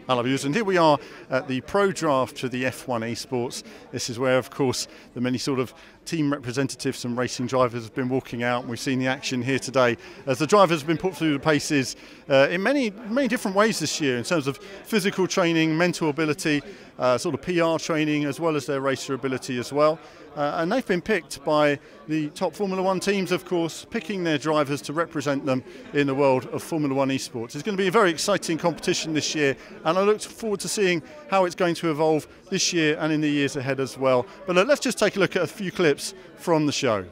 Hello viewers, and here we are at the Pro Draft to the F1 Esports. This is where, of course, the many sort of team representatives and racing drivers have been walking out. We've seen the action here today as the drivers have been put through the paces in many different ways this year in terms of physical training, mental ability, sort of PR training, as well as their racer ability as well. And they've been picked by the top Formula One teams, of course, picking their drivers to represent them in the world of Formula One esports. It's going to be a very exciting competition this year, and I look forward to seeing how it's going to evolve this year and in the years ahead as well. But let's just take a look at a few clips from the show.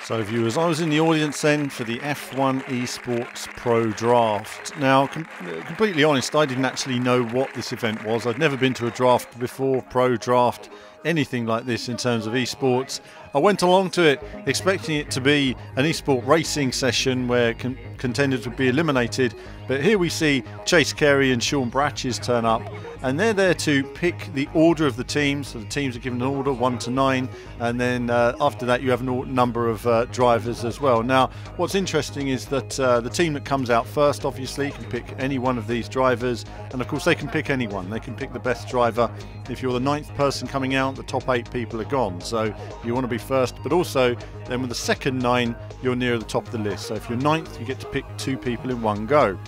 So viewers, I was in the audience then for the F1 Esports Pro Draft. Now, completely honest, I didn't actually know what this event was. I'd never been to a draft before, Pro Draft, anything like this in terms of esports. I went along to it expecting it to be an esport racing session where contenders would be eliminated, but here we see Chase Carey and Sean Bratches turn up, and they're there to pick the order of the teams. So the teams are given an order 1 to 9, and then after that you have a number of drivers as well. Now what's interesting is that the team that comes out first obviously can pick any one of these drivers, and of course they can pick anyone. They can pick the best driver. If you're the 9th person coming out, the top 8 people are gone, so you want to be first, but also then with the second 9 you're near the top of the list. So if you're 9th you get to pick 2 people in one go.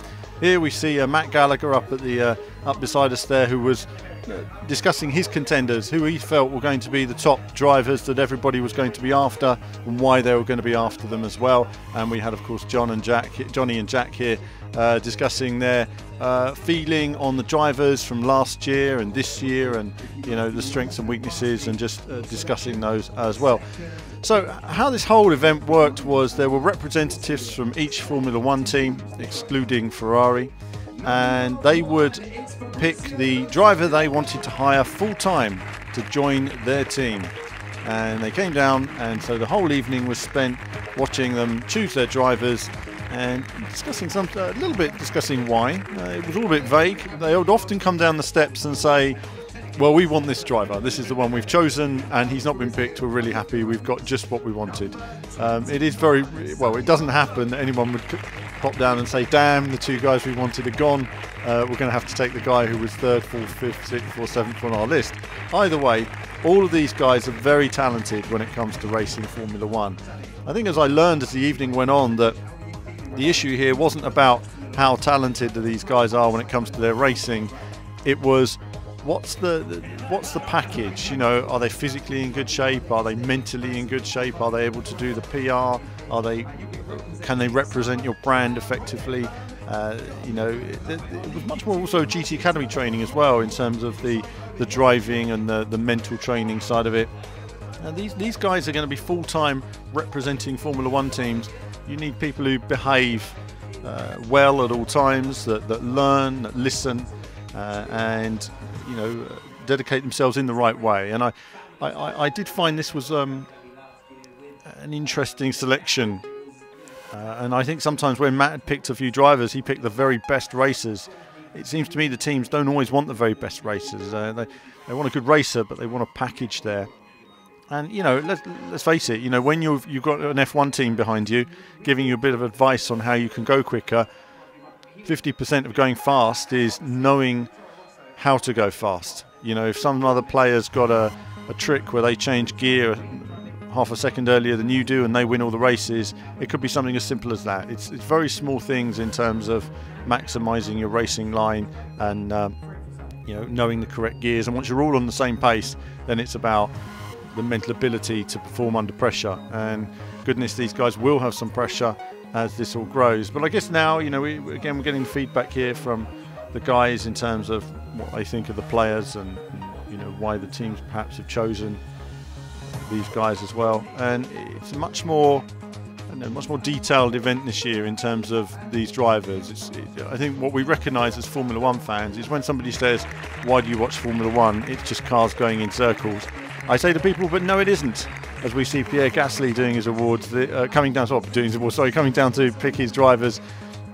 Here we see Matt Gallagher up at the up beside us there, who was discussing his contenders, who he felt were going to be the top drivers that everybody was going to be after, and why they were going to be after them as well. And we had, of course, Johnny and Jack here discussing their feeling on the drivers from last year and this year, and the strengths and weaknesses, and just discussing those as well. So how this whole event worked was there were representatives from each Formula One team, excluding Ferrari, and they would pick the driver they wanted to hire full-time to join their team. And they came down, and so the whole evening was spent watching them choose their drivers and discussing a little bit discussing why. It was all a bit vague. They would often come down the steps and say, well, we want this driver, this is the one we've chosen, and he's not been picked, we're really happy, we've got just what we wanted. It is very, well, it doesn't happen that anyone would pop down and say, damn, the 2 guys we wanted are gone, we're going to have to take the guy who was 3rd, 4th, 5th, 6th or 7th on our list. Either way, all of these guys are very talented when it comes to racing Formula One. I think as I learned as the evening went on that the issue here wasn't about how talented these guys are when it comes to their racing, it was what's the package. Are they physically in good shape? Are they mentally in good shape? Are they able to do the PR? Can they represent your brand effectively? It was much more also GT Academy training as well in terms of the driving and the mental training side of it. And these guys are going to be full-time representing Formula One teams. You need people who behave well at all times, that learn, that listen, and dedicate themselves in the right way. And I did find this was an interesting selection, and I think sometimes when Matt had picked a few drivers, he picked the very best racers. It seems to me the teams don't always want the very best racers. They want a good racer, but they want a package there. And let's face it, when you've got an F1 team behind you giving you a bit of advice on how you can go quicker, 50% of going fast is knowing how to go fast. If some other player's got a trick where they change gear half a second earlier than you do and they win all the races, it could be something as simple as that. It's very small things in terms of maximising your racing line and knowing the correct gears. And once you're all on the same pace, then it's about the mental ability to perform under pressure. And goodness, these guys will have some pressure as this all grows. But I guess now, we're getting feedback here from the guys in terms of what they think of the players and why the teams perhaps have chosen these guys as well. And it's a much more detailed event this year in terms of these drivers. I think what we recognise as Formula One fans is when somebody says, why do you watch Formula One? It's just cars going in circles. I say to people, but no, it isn't. As we see Pierre Gasly doing his awards, coming down to pick his drivers,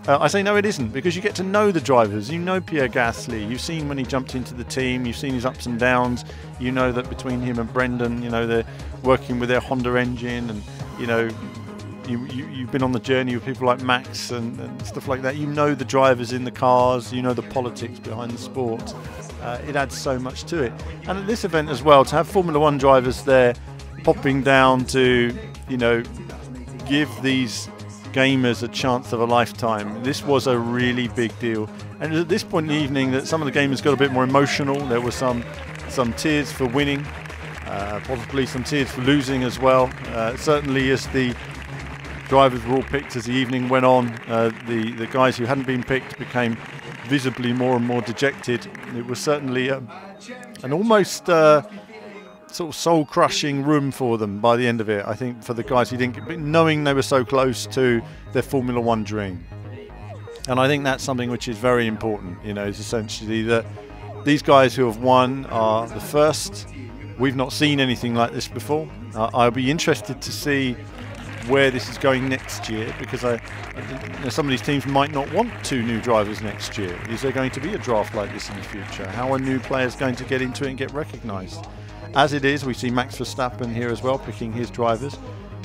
I say no, it isn't, because you get to know the drivers. You know Pierre Gasly. You've seen when he jumped into the team. You've seen his ups and downs. You know that between him and Brendan, they're working with their Honda engine, and You've been on the journey with people like Max and stuff like that. You know the drivers in the cars, you know the politics behind the sport. It adds so much to it. And at this event as well, to have Formula One drivers there popping down to, you know, give these gamers a chance of a lifetime. This was a really big deal. And at this point in the evening that some of the gamers got a bit more emotional. There were some tears for winning, possibly some tears for losing as well. Certainly as the drivers were all picked as the evening went on, the guys who hadn't been picked became visibly more and more dejected. It was certainly an almost sort of soul-crushing room for them by the end of it. I think for the guys who didn't get, knowing they were so close to their Formula One dream. And I think that's something which is very important, you know, is essentially that these guys who have won are the first. We've not seen anything like this before. I'll be interested to see where this is going next year, because some of these teams might not want 2 new drivers next year. Is there going to be a draft like this in the future? How are new players going to get into it and get recognised? As it is, we see Max Verstappen here as well, picking his drivers.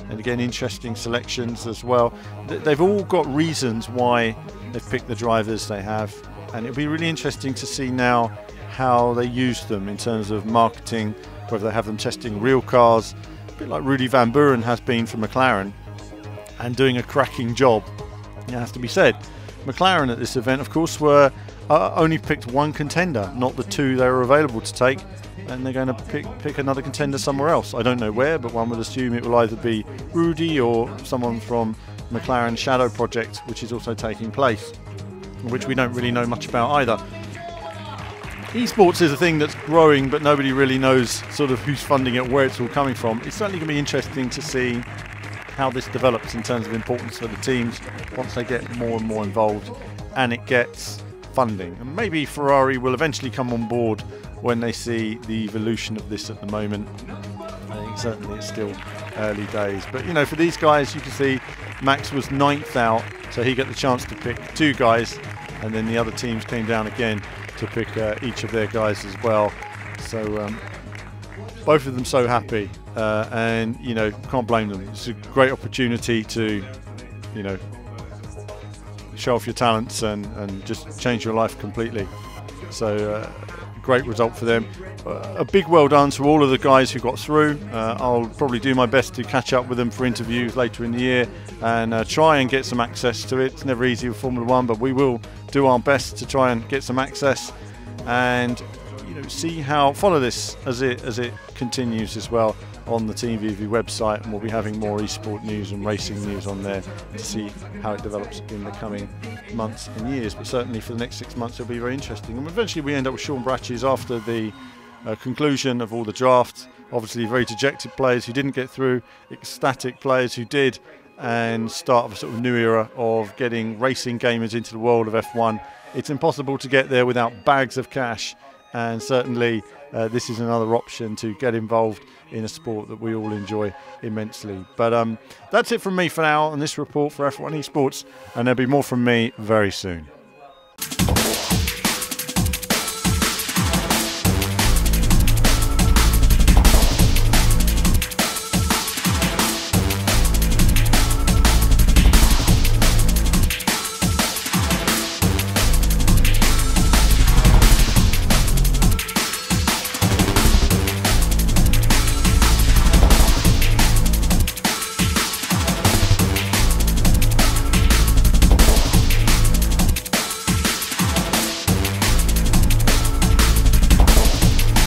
And again, interesting selections as well. They've all got reasons why they've picked the drivers they have. And it'll be really interesting to see now how they use them in terms of marketing, whether they have them testing real cars, a bit like Rudy Van Buren has been for McLaren, and doing a cracking job. It has to be said. McLaren at this event, of course, were only picked 1 contender, not the 2 they were available to take. And they're going to pick another contender somewhere else. I don't know where, but one would assume it will either be Rudy or someone from McLaren Shadow Project, which is also taking place, which we don't really know much about either. Esports is a thing that's growing, but nobody really knows sort of who's funding it, where it's all coming from. It's certainly going to be interesting to see how this develops in terms of importance for the teams once they get more and more involved and it gets funding. And maybe Ferrari will eventually come on board when they see the evolution of this at the moment. I think certainly it's still early days. But, you know, for these guys, you can see Max was 9th out, so he got the chance to pick 2 guys, and then the other teams came down again to pick each of their guys as well. So both of them so happy, and, you know, can't blame them. It's a great opportunity to, you know, show off your talents and just change your life completely. So great result for them. A big well done to all of the guys who got through. I'll probably do my best to catch up with them for interviews later in the year and try and get some access to it. It's never easy with Formula One, but we will do our best to try and get some access and, you know, see how, follow this as it continues as well on the Team VV website, and we'll be having more esport news and racing news on there to see how it develops in the coming months and years. But certainly for the next 6 months it'll be very interesting, and eventually we end up with Sean Bratches after the conclusion of all the drafts. Obviously very dejected players who didn't get through, ecstatic players who did, and start of a sort of new era of getting racing gamers into the world of F1. It's impossible to get there without bags of cash, and certainly this is another option to get involved in a sport that we all enjoy immensely. But that's it from me for now on this report for F1 Esports, and there'll be more from me very soon.